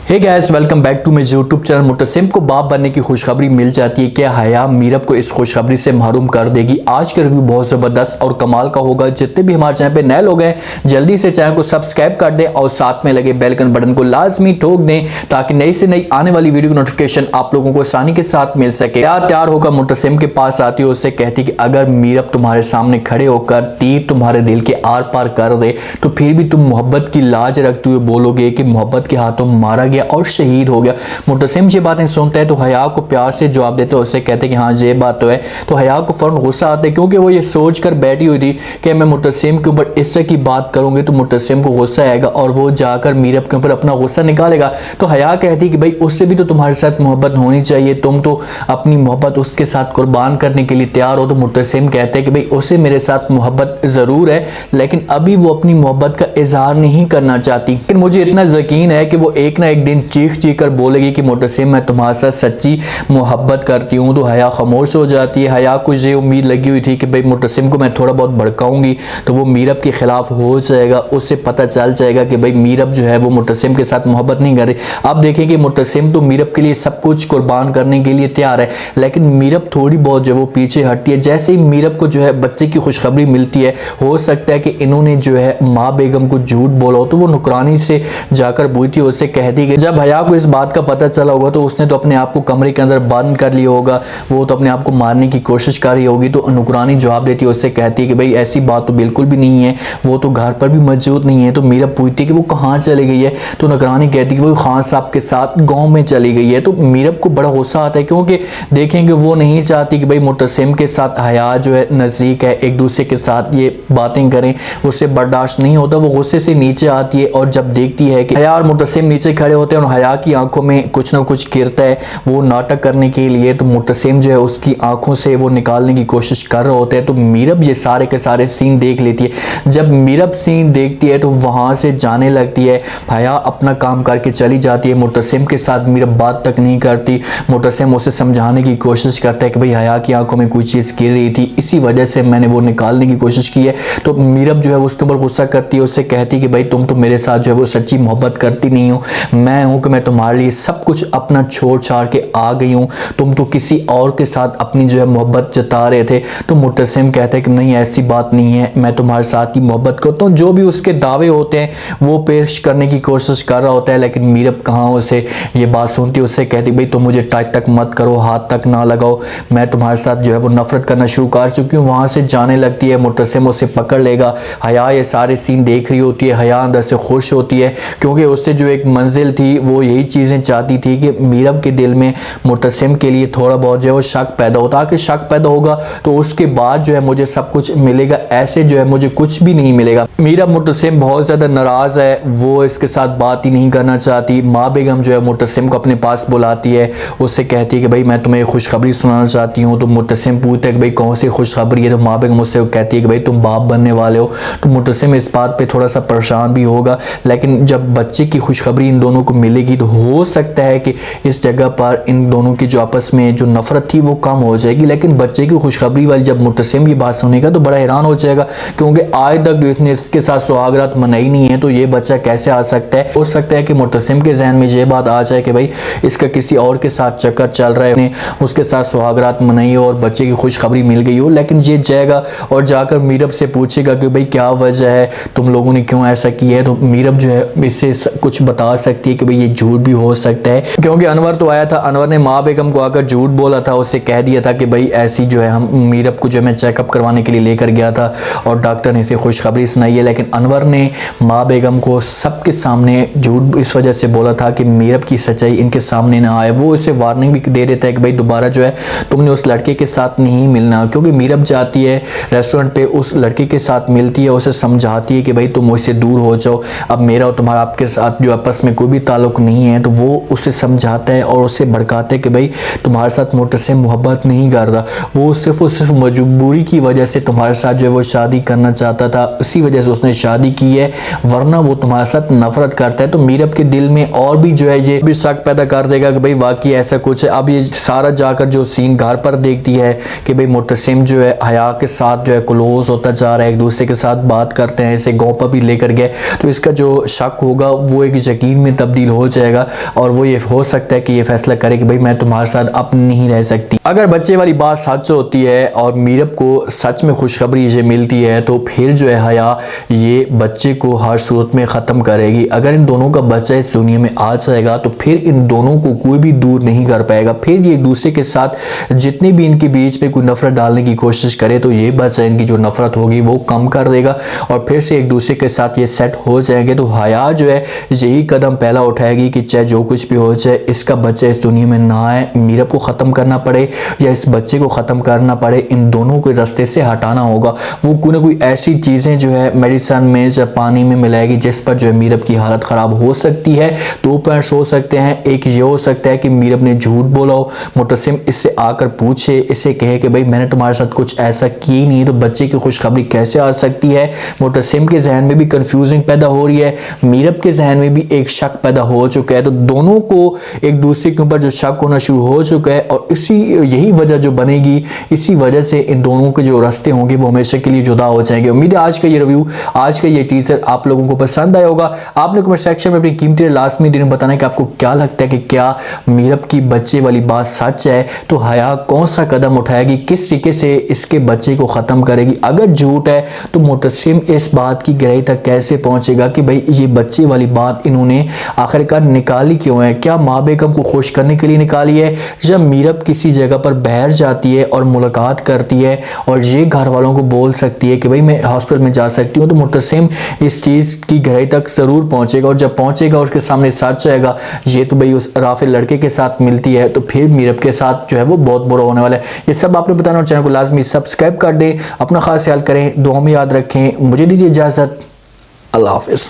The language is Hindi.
Hey guys, welcome back to मेरे यूट्यूब चैनल। मुतसिम को बाप बनने की खुशखबरी मिल जाती है। क्या हया मीरब को इस खुशखबरी से महरूम कर देगी? आज का रिव्यू बहुत ज़बरदस्त और कमाल का होगा। जितने भी हमारे चैनल पे नए लोग हैं जल्दी से चैनल को सब्सक्राइब कर दें और साथ में लगे बेल आइकन बटन को लाजमी ठोक दें ताकि नई से नई आने वाली वीडियो की नोटिफिकेशन आप लोगों को आसानी के साथ मिल सके। तैयार होकर मुतसिम के पास आती है, उससे कहती कि अगर मीरब तुम्हारे सामने खड़े होकर तीर तुम्हारे दिल के आर पार कर दे तो फिर भी तुम मोहब्बत की लाज रखते हुए बोलोगे कि मोहब्बत के हाथों मारा गया और शहीद हो गया। मुतसिम ये बातें सुनता है तो हया को प्यार से जवाब देते हैं, उससे कहते हैं कि हाँ ये बात तो है। तो हया को फौरन गुस्सा आता है क्योंकि वो ये सोच कर बैठी हुई थी कि मैं मुतसिम के ऊपर इस तरह की बात करूंगी तो मुतसिम को गुस्सा आएगा और वो जाकर मीरब के ऊपर अपना गुस्सा निकालेगा। तो हया कहती कि भाई उससे भी तो तुम्हारे साथ मोहब्बत होनी चाहिए, तुम तो अपनी मोहब्बत उसके साथ कुर्बान करने के लिए तैयार हो। तो मुतसिम कहते हैं कि भाई उसे मेरे साथ मोहब्बत जरूर है लेकिन अभी वो अपनी मोहब्बत का इजहार नहीं करना चाहती। लेकिन मुझे इतना यकीन है कि वो एक ना एक दिन चीख कर बोलेगी कि मुतसिम मैं तुम्हारे साथ सच्ची मोहब्बत करती हूँ। तो हया खामोश हो जाती है। हया को ये उम्मीद लगी हुई थी कि भाई मुतसिम को मैं थोड़ा बहुत भड़काऊंगी तो वो मीरब के खिलाफ हो जाएगा, उससे पता चल जाएगा कि भाई मीरब जो है वो मुतसिम के साथ मोहब्बत नहीं कर रही। आप देखें कि मुतसिम तो मीरब के लिए सब कुछ कुर्बान करने के लिए तैयार है लेकिन मीरब थोड़ी बहुत जो है वो पीछे हटती है। जैसे ही मीरब को जो है बच्चे की खुशखबरी मिलती है, हो सकता है कि इन्होंने जो है माँ बेगम को झूठ बोला हो, तो वो नुकरानी से जाकर पूछती है, उससे कहती कि जब हया को इस बात का पता चला होगा तो उसने तो अपने आप को कमरे के अंदर बंद कर लिया होगा, वो तो अपने आप को मारने की कोशिश कर रही होगी। तो नुकरानी जवाब देती है, उससे कहती है कि भाई ऐसी बात तो बिल्कुल भी नहीं है, वो तो घर पर भी मौजूद नहीं है। तो मीरब पूछती है कि वो कहाँ चली गई है? तो नुकरानी कहती है कि वो खान साहब के साथ गाँव में चली गई है। तो मीरब को बड़ा गुस्सा आता है क्योंकि देखेंगे वो नहीं चाहती कि भाई मुतसिम के साथ हया जो है नज़दीक है, एक दूसरे के साथ ये बातें करें, उससे बर्दाश्त नहीं होता। वो गुस्से से नीचे आती है और जब देखती है कि हया और मुतसिम नीचे खड़े होते हैं और हया की आंखों में कुछ ना कुछ गिरता है वो नाटक करने के लिए, तो मुतसिम जो है उसकी आंखों से वो निकालने की कोशिश कर रहे होते हैं। तो मीरब ये सारे के सारे सीन देख लेती है। जब मीरब सीन देखती है तो वहां से जाने लगती है। हया अपना काम करके चली जाती है, मुतसिम के साथ मीरब बात तक नहीं करती। मुतसिम उसे समझाने की कोशिश करता है कि भाई हया की आंखों में कोई चीज़ गिर रही थी, इसी वजह से मैंने वो निकालने की कोशिश की है। तो मीरब जो है उसके ऊपर गुस्सा करती है, उससे कहती है कि भाई तुम तो मेरे साथ जो है वो सच्ची मोहब्बत करती नहीं हो, मैं हूं कि मैं तुम्हारे लिए सब कुछ अपना छोड़ छाड़ के आ गई हूं, तुम तो किसी और के साथ अपनी जो है मोहब्बत जता रहे थे। तो मुतसिम कहते हैं कि नहीं ऐसी बात नहीं है, मैं तुम्हारे साथ ही मोहब्बत करता हूँ। जो भी उसके दावे होते हैं वो पेश करने की कोशिश कर रहा होता है लेकिन मीरब कहाँ उसे ये बात सुनती है। उससे कहती भाई तुम मुझे टच तक मत करो, हाथ तक ना लगाओ, मैं तुम्हारे साथ जो है वो नफरत करना शुरू कर चुकी हूँ। वहां से जाने लगती है, मुतसिम उसे पकड़ लेगा। हया ये सारे सीन देख रही होती है, हया अंदर से खुश होती है क्योंकि उससे जो एक मंजिल थी वो यही चीज़ें चाहती थी कि मीरब के दिल में मुतसिम के लिए थोड़ा बहुत जो है वो शक पैदा होता है कि शक पैदा होगा तो उसके बाद जो है मुझे सब कुछ मिलेगा, ऐसे जो है मुझे कुछ भी नहीं मिलेगा। मीरब मुतसिम बहुत ज़्यादा नाराज़ है, वो इसके साथ बात ही नहीं करना चाहती। माँ बेगम जो है मुतसिम को अपने पास बुलाती है, उससे कहती है कि भाई मैं तुम्हें खुशखबरी सुनाना चाहती हूँ। तो मुतसिम पूछता है कि भाई कौन सी खुशखबरी है? तो माँ बेगम मुझसे कहती है कि भाई तुम बाप बनने वाले हो। तो मुतसिम इस बात पर थोड़ा सा परेशान भी होगा लेकिन जब बच्चे की खुशखबरी इन दोनों को मिलेगी तो हो सकता है कि इस जगह पर इन दोनों की जो आपस में जो नफरत थी वो कम हो जाएगी। लेकिन बच्चे की खुशखबरी वाली जब मुतसिम ये बात सुनेगा तो बड़ा हैरान हो जाएगा क्योंकि आज तक इसने इसके साथ सुहागरात मनाई नहीं है, तो ये बच्चा कैसे आ सकता है? हो सकता है कि मुतसिम के जहन में ये बात आ जाए कि भाई इसका किसी और के साथ चक्कर चल रहा है, उसके साथ सुहागरात मनाई हो और बच्चे की खुशखबरी मिल गई हो। लेकिन ये जाएगा और जाकर मीरब से पूछेगा कि भाई क्या वजह है, तुम लोगों ने क्यों ऐसा किया है? तो मीरब जो है इससे कुछ बता सकती है कि भाई ये झूठ भी हो सकता है क्योंकि अनवर तो आया था, अनवर ने माँ बेगम को आकर झूठ बोला था, उससे कह दिया था कि भाई ऐसी जो है हम मीरब को जो मैं चेकअप करवाने के लिए लेकर गया था और डॉक्टर ने इसे खुशखबरी सुनाई है। लेकिन अनवर ने माँ बेगम को सबके सामने झूठ इस वजह से बोला था कि मीरब की सच्चाई इनके सामने ना आए। वो इसे वार्निंग भी दे देता है कि भाई दोबारा जो है तुमने उस लड़के के साथ नहीं मिलना, क्योंकि मीरब जाती है रेस्टोरेंट पे उस लड़के के साथ मिलती है, उसे समझाती है कि भाई तुम मुझसे दूर हो जाओ, अब मेरा और तुम्हारा आपके साथ जो आपस में कोई भी ताल्लुक नहीं है। तो वो उसे समझाता है और उसे भड़काता है कि भाई तुम्हारे साथ मुतसिम मोहब्बत नहीं कर रहा, वो सिर्फ मजबूरी की वजह से तुम्हारे साथ जो है वो शादी करना चाहता था, उसी वजह से उसने शादी की है, वरना वो तुम्हारे साथ नफरत करता है। तो मीरब के दिल में और भी जो है ये भी शक पैदा कर देगा कि भाई वाकई ऐसा कुछ है। अब ये सारा जाकर जो सीन घर पर देखती है कि भाई मुतसिम जो है हया के साथ जो है क्लोज होता जा रहा है, एक दूसरे के साथ बात करते हैं, इसे गाँव पर भी लेकर गए, तो इसका जो शक होगा वो एक यकीन में तब्दील तब्दील हो जाएगा और वो ये हो सकता है कि ये फैसला करे कि भाई मैं तुम्हारे साथ अब नहीं रह सकती। अगर बच्चे वाली बात सच होती है और मीरब को सच में खुशखबरी ये मिलती है तो फिर जो है हया ये बच्चे को हर सूरत में ख़त्म करेगी। अगर इन दोनों का बच्चा इस दुनिया में आ जाएगा तो फिर इन दोनों को कोई भी दूर नहीं कर पाएगा। फिर ये एक दूसरे के साथ जितनी भी इनके बीच में कोई नफरत डालने की कोशिश करे तो ये बच्चा इनकी जो नफरत होगी वो कम कर देगा और फिर से एक दूसरे के साथ ये सेट हो जाएंगे। तो हया जो है यही कदम पहला उठाएगी कि चाहे जो कुछ भी हो जाए इसका बच्चा इस दुनिया में ना आए, मीरब को ख़त्म करना पड़े या इस बच्चे को ख़त्म करना पड़े, इन दोनों को रास्ते से हटाना होगा। वो कोई ना कोई ऐसी चीज़ें जो है मेडिसिन में या पानी में मिलाएगी जिस पर जो है मीरब की हालत ख़राब हो सकती है। 2 पॉइंट्स हो सकते हैं। एक ये हो सकता है कि मीरब ने झूठ बोला हो, मुतसिम इससे आकर पूछे, इससे कहे कि भाई मैंने तुम्हारे साथ कुछ ऐसा किया ही नहीं, तो बच्चे की खुशखबरी कैसे आ सकती है। मुतसिम के जहन में भी कंफ्यूजिंग पैदा हो रही है, मीरब के जहन में भी एक शक पैदा हो चुका है। तो दोनों को एक दूसरे के ऊपर जो शक होना शुरू हो चुका है और यही वजह जो बनेगी, इसी वजह से इन दोनों के जो रास्ते होंगे वो हमेशा के लिए जुदा हो जाएंगे। उम्मीद है आज का ये रिव्यू, आज का ये टीजर आप लोगों को पसंद आया होगा। आपने कमेंट सेक्शन में अपनी कीमती लाजमी दिन बताना कि आपको क्या लगता है कि क्या मीरब की बच्चे वाली बात सच है, तो हया कौन सा कदम उठाएगी, किस तरीके से इसके बच्चे को ख़त्म करेगी। अगर झूठ है तो मुतसिम इस बात की गहराई तक कैसे पहुंचेगा कि भाई ये बच्चे वाली बात इन्होंने आखिरकार निकाली क्यों है, क्या माँ बेगम को खुश करने के लिए निकाली है। जब मीरब किसी जगह पर बहर जाती है और मुलाकात करती है और ये घर वालों को बोल सकती है कि भाई मैं हॉस्पिटल में जा सकती हूँ, तो मुतसिम इस चीज़ की गहराई तक ज़रूर पहुँचेगा और जब पहुँचेगा उसके सामने सच आएगा ये तो भाई उस राफिल लड़के के साथ मिलती है, तो फिर मीरब के साथ जो है वो बहुत बुरा होने वाला है। ये सब आपने बताना और चैनल को लाजमी सब्सक्राइब कर दें। अपना खास ख्याल करें, दुआ में याद रखें। मुझे दीजिए इजाज़त। अल्लाह हाफिज़।